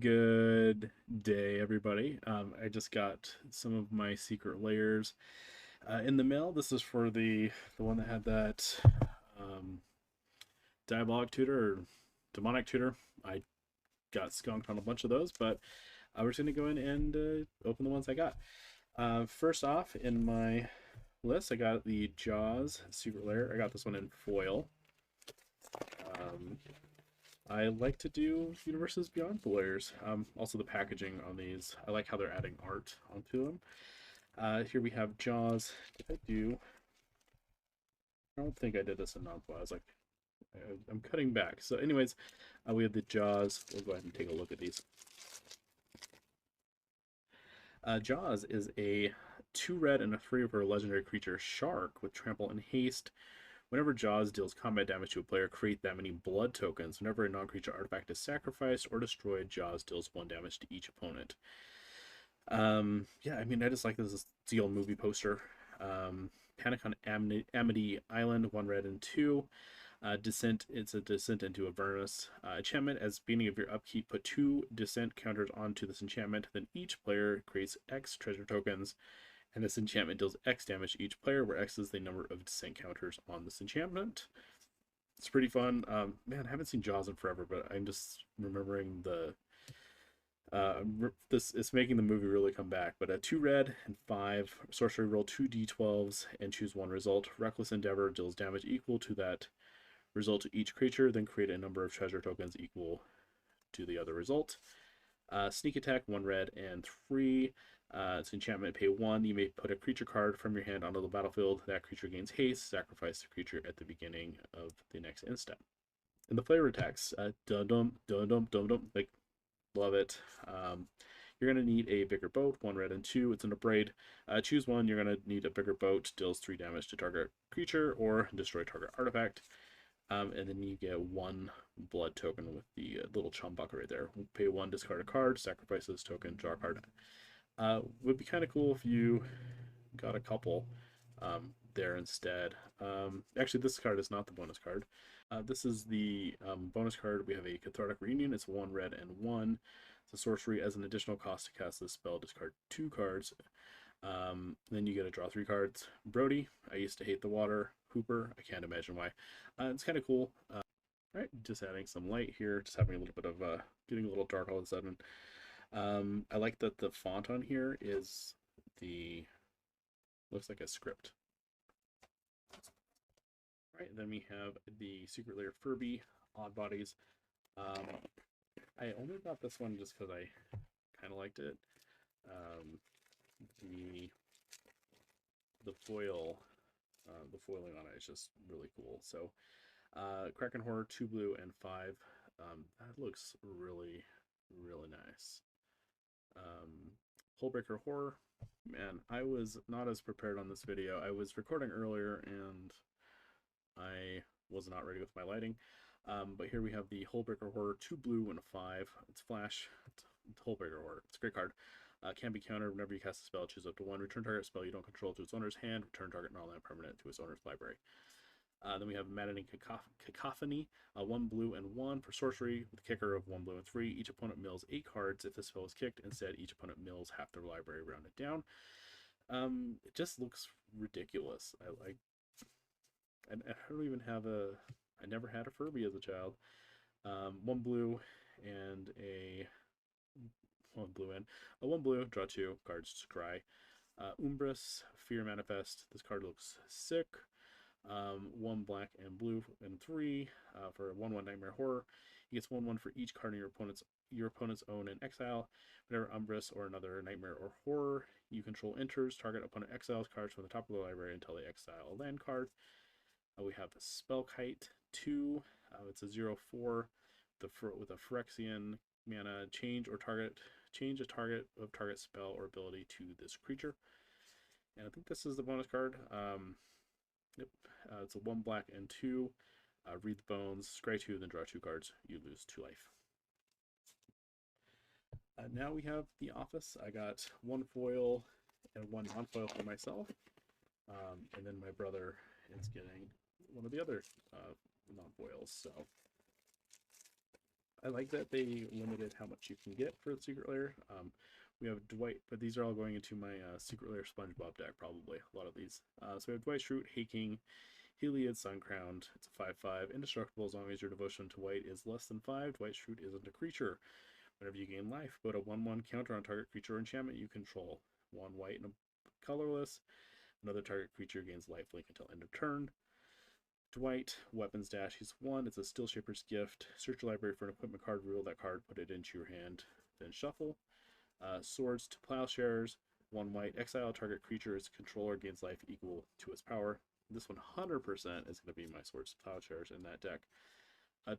Good day, everybody. I just got some of my secret layers in the mail. This is for the one that had that um, diabolic tutor or demonic tutor. I got skunked on a bunch of those, but we're just gonna go in and open the ones I got. First off, in my list, I got the Jaws Secret Lair. I got this one in foil. Um, I like to do universes beyond the layers. Also, the packaging on these, I like how they're adding art onto them. Here we have Jaws. Did I do? I don't think I did this in non-foil. I was like, I'm cutting back. So, anyways, we have the Jaws. We'll go ahead and take a look at these. Jaws is a 2 red and a 3 for a legendary creature shark with trample and haste. Whenever Jaws deals combat damage to a player, create that many blood tokens. Whenever a non-creature artifact is sacrificed or destroyed, Jaws deals 1 damage to each opponent. Yeah, I mean, I just like this. It's the old movie poster. Panic on Amity Island, 1 red and 2. Descent, it's a descent into Avernus. Enchantment, as beginning of your upkeep, put 2 descent counters onto this enchantment. Then each player creates X treasure tokens, and this enchantment deals X damage to each player, where X is the number of descent counters on this enchantment. It's pretty fun. Man, I haven't seen Jaws in forever, but I'm just remembering the this is making the movie really come back. But a 2 red and 5 sorcery, roll 2d12s and choose 1 result. Reckless Endeavor deals damage equal to that result to each creature, then create a number of treasure tokens equal to the other result. Sneak Attack, 1 red and 3. It's enchantment, pay 1. You may put a creature card from your hand onto the battlefield. That creature gains haste. Sacrifice the creature at the beginning of the next instant. And the flavor text, dum dum dum dum dum dum, like, love it. You're going to need a bigger boat, 1 red and 2. It's in a braid. Choose one. You're going to need a bigger boat, deals 3 damage to target creature or destroy target artifact. And then you get 1 blood token with the little chum bucket right there. Pay 1, discard a card, sacrifice this token, draw a card. Would be kind of cool if you got a couple there instead. Actually, this card is not the bonus card. This is the bonus card. We have a Cathartic Reunion. It's 1 red and 1. It's a sorcery. As an additional cost to cast this spell, discard 2 cards. Then you get to draw 3 cards. Brody, I used to hate the water. Hooper, I can't imagine why. It's kind of cool. Right, just adding some light here, just having a little bit of getting a little dark all of a sudden. I like that the font on here is looks like a script. Right, then we have the Secret Lair Furby Odd Bodies. I only got this one just because I kind of liked it. The foil, the foiling on it is just really cool. So, Kraken Horror, 2 blue and 5. That looks really, really nice. Hullbreaker Horror. Man, I was not as prepared on this video. I was recording earlier and I was not ready with my lighting. But here we have the Hullbreaker Horror, 2 blue and a 5. It's flash. It's Hullbreaker Horror. It's a great card. Can be countered whenever you cast a spell. Choose up to 1. Return target spell you don't control to its owner's hand. Return target non-land permanent to its owner's library. Then we have Maddening Cacophony, 1 blue and 1 for sorcery, with a kicker of 1 blue and 3. Each opponent mills 8 cards if the spell is kicked. Instead, each opponent mills half their library, rounded down. It just looks ridiculous. I don't even have I never had a Furby as a child. 1 blue and a 1 blue and a 1 blue, draw 2 cards, scry. Umbris, Fear Manifest. This card looks sick. 1 black and blue and 3 for 1/1 Nightmare Horror. He gets 1/1 for each card in your opponent's own in exile. Whenever Umbris or another Nightmare or Horror you control enters, target opponent exiles cards from the top of the library until they exile a land card. We have Spellkite 2. It's a 0/4 with a Phyrexian mana. Change a target of target spell or ability to this creature. And I think this is the bonus card. Yep. It's a 1 black and 2. Read the Bones, scry 2, then draw 2 cards. You lose 2 life. Now we have The Office. I got 1 foil and 1 non-foil for myself. And then my brother is getting one of the other non-foils. So I like that they limited how much you can get for the Secret Lair. We have Dwight, but these are all going into my Secret Lair SpongeBob deck, probably, a lot of these. So we have Dwight Schrute, Hayking, Heliod, Suncrowned. It's a 5/5. Indestructible as long as your devotion to white is less than 5. Dwight Schrute isn't a creature. Whenever you gain life, put a 1/1 counter on target creature or enchantment you control. 1 white and a colorless. Another target creature gains lifelink until end of turn. Dwight, Weapons Dash, he's 1. It's a Steel Shaper's Gift. Search your library for an equipment card, reveal that card, put it into your hand, then shuffle. Swords to Plowshares, 1 white. Exile a target creature's controller gains life equal to its power. This 100% is going to be my Swords to Plowshares in that deck.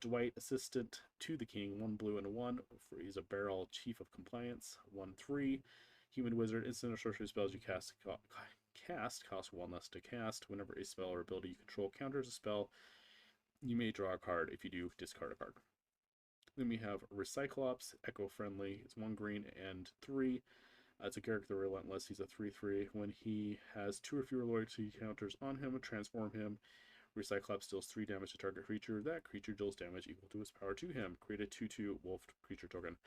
Dwight, Assistant to the King, 1 blue and a 1. He's a Barrel Chief of Compliance, 1/3. Human Wizard, instant or sorcery spells you cast cost 1 less to cast. Whenever a spell or ability you control counters a spell, you may draw a card. If you do, discard a card. Then we have Recyclops, Eco-Friendly. It's 1 green and 3. It's a character Relentless. He's a 3/3. When he has 2 or fewer loyalty counters on him, transform him. Recyclops deals 3 damage to target creature. That creature deals damage equal to its power to him. Create a 2/2 wolf creature token.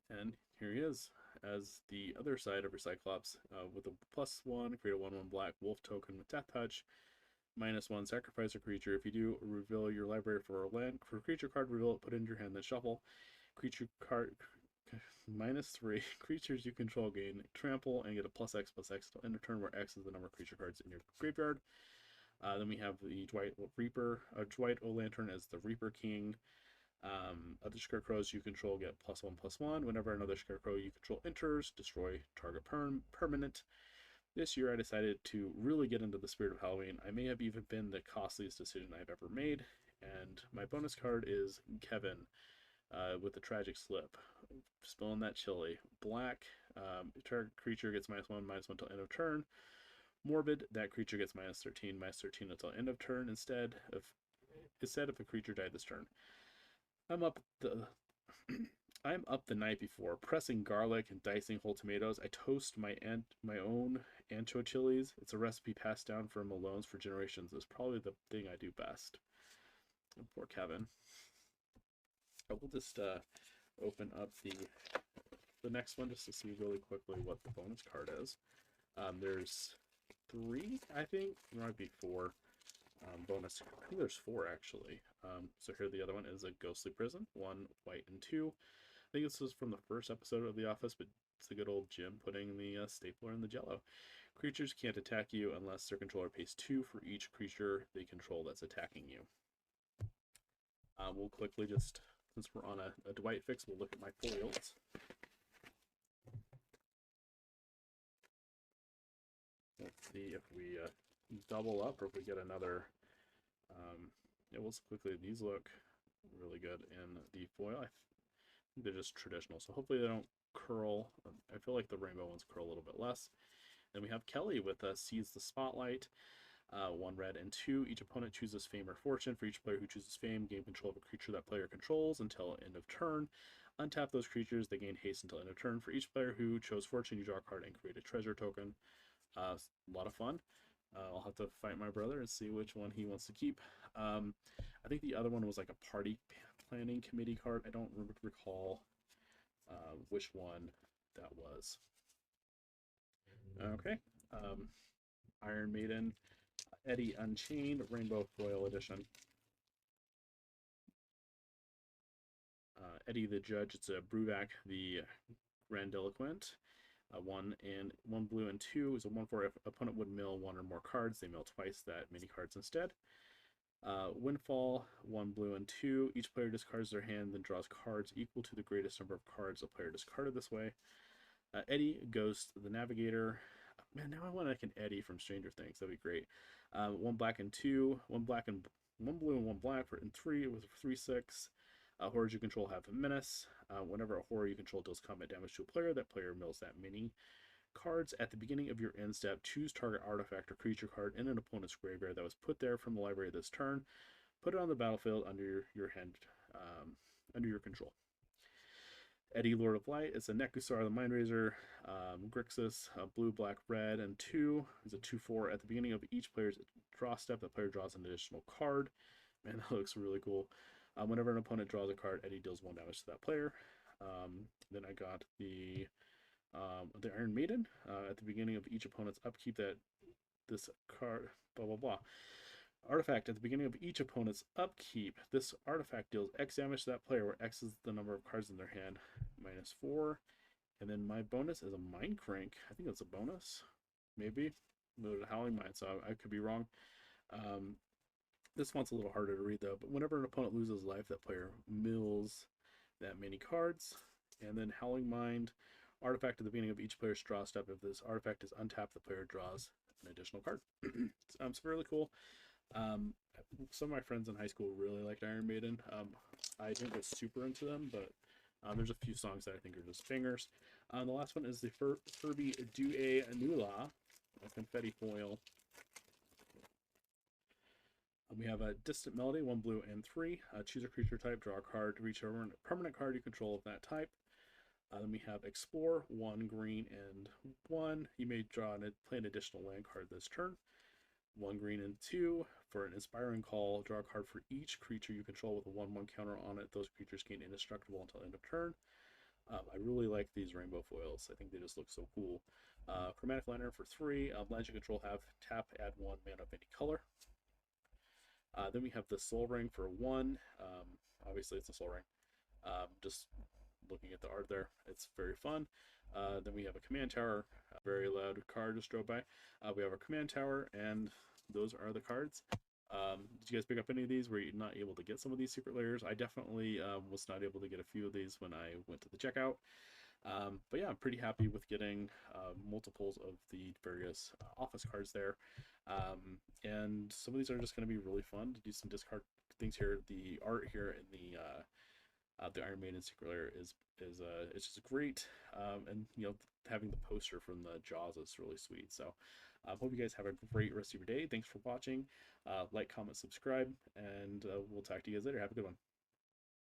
And here he is as the other side of Recyclops with a +1, create a 1/1 black wolf token with Death Touch. -1, sacrifice a creature. If you do, reveal your library for a land. For a creature card, reveal it, put it in your hand, then shuffle. Creature card -3. Creatures you control gain trample and get a +X/+X till end of turn, where X is the number of creature cards in your graveyard. Then we have the Dwight O'Lantern as the Reaper King. Other scarecrows you control get +1/+1. Whenever another scarecrow you control enters, destroy target permanent. This year I decided to really get into the spirit of Halloween. I may have even been the costliest decision I've ever made. And my bonus card is Kevin with the Tragic Slip. Spilling that chili. Black, target creature gets -1/-1 till end of turn. Morbid, that creature gets -13/-13 until end of turn instead if a creature died this turn. I'm up the night before, pressing garlic and dicing whole tomatoes. I toast my own ancho chilies. It's a recipe passed down from Malone's for generations. It's probably the thing I do best. And poor Kevin. I will just open up the next one just to see really quickly what the bonus card is. There's 3, I think. There might be 4. Bonus. I think there's 4 actually. So here the other one is a Ghostly Prison, 1 white and 2. I think this was from the first episode of The Office, but it's a good old Jim putting the stapler in the jello. Creatures can't attack you unless their controller pays 2 for each creature they control that's attacking you. We'll quickly just, since we're on a Dwight fix, we'll look at my foils. Let's see if we double up or if we get another. Yeah, we'll quickly. These look really good in the foil. I think they're just traditional, so hopefully they don't curl. I feel like the rainbow ones curl a little bit less. Then we have Kelly with Seize the Spotlight. 1 red and 2. Each opponent chooses Fame or Fortune. For each player who chooses Fame, gain control of a creature that player controls until end of turn. Untap those creatures. They gain haste until end of turn. For each player who chose Fortune, you draw a card and create a treasure token. A lot of fun. I'll have to fight my brother and see which one he wants to keep. I think the other one was like a party planning committee card. I don't recall which one that was. Okay. Iron Maiden, Eddie Unchained, Rainbow Foil Edition. Eddie the Judge, it's a Bruvac the Grandiloquent. 1 blue and 2 is a 1/4. If opponent would mill 1 or more cards, they mill twice that many cards instead. Windfall, 1 blue and 2. Each player discards their hand, then draws cards equal to the greatest number of cards a player discarded this way. Eddie, Ghost, the Navigator. Man, now I want like an Eddie from Stranger Things. That'd be great. 1 black and 2. 1 black and 1 blue and 1 black for in 3 with 3/6. Horrors you control have a menace. Whenever a horror you control deals combat damage to a player, that player mills that many cards. At the beginning of your end step, choose target artifact or creature card in an opponent's graveyard that was put there from the library this turn. Put it on the battlefield under your hand, under your control. Eddie, Lord of Light, is a Nekusar, the Mindraiser. Grixis, blue, black, red, and 2 is a 2/4. At the beginning of each player's draw step, the player draws an additional card. Man, that looks really cool. Whenever an opponent draws a card, Eddie deals 1 damage to that player. Then I got the Iron Maiden. At the beginning of each opponent's upkeep, that this card, blah blah blah. Artifact at the beginning of each opponent's upkeep, this artifact deals X damage to that player, where X is the number of cards in their hand, -4. And then my bonus is a Mind Crank. I think that's a bonus, maybe. The Howling Mind, so I could be wrong. This one's a little harder to read though. But whenever an opponent loses life, that player mills that many cards. And then Howling Mind, artifact at the beginning of each player's draw step. If this artifact is untapped, the player draws an additional card. It's really cool. Some of my friends in high school really liked Iron Maiden. I didn't get super into them, but there's a few songs that I think are just bangers. The last one is the Furby Due Nula, a confetti foil. We have a Distant Melody, 1 blue and 3. Choose a creature type, draw a card, reach a permanent card you control of that type. Then we have Explore, 1 green and 1. You may draw and play an additional land card this turn. 1 green and 2. For an Inspiring Call, draw a card for each creature you control with a 1/1 counter on it. Those creatures gain indestructible until end of turn. I really like these rainbow foils. I think they just look so cool. Chromatic Lantern for 3. Lands you control have tap, add 1 mana of any color. Then we have the Soul Ring for 1. Obviously, it's a Soul Ring. Just looking at the art there, it's very fun. Then we have a Command Tower, a very loud card just drove by. We have our Command Tower, and those are the cards. Did you guys pick up any of these? Were you not able to get some of these Secret Lairs? I definitely was not able to get a few of these when I went to the checkout. But yeah, I'm pretty happy with getting multiples of the various office cards there. And some of these are just going to be really fun to do some discard things here. The art here in the Iron Maiden Secret Lair is it's just great. And you know, having the poster from the Jaws is really sweet. So hope you guys have a great rest of your day. Thanks for watching. Like, comment, subscribe, and we'll talk to you guys later. Have a good one.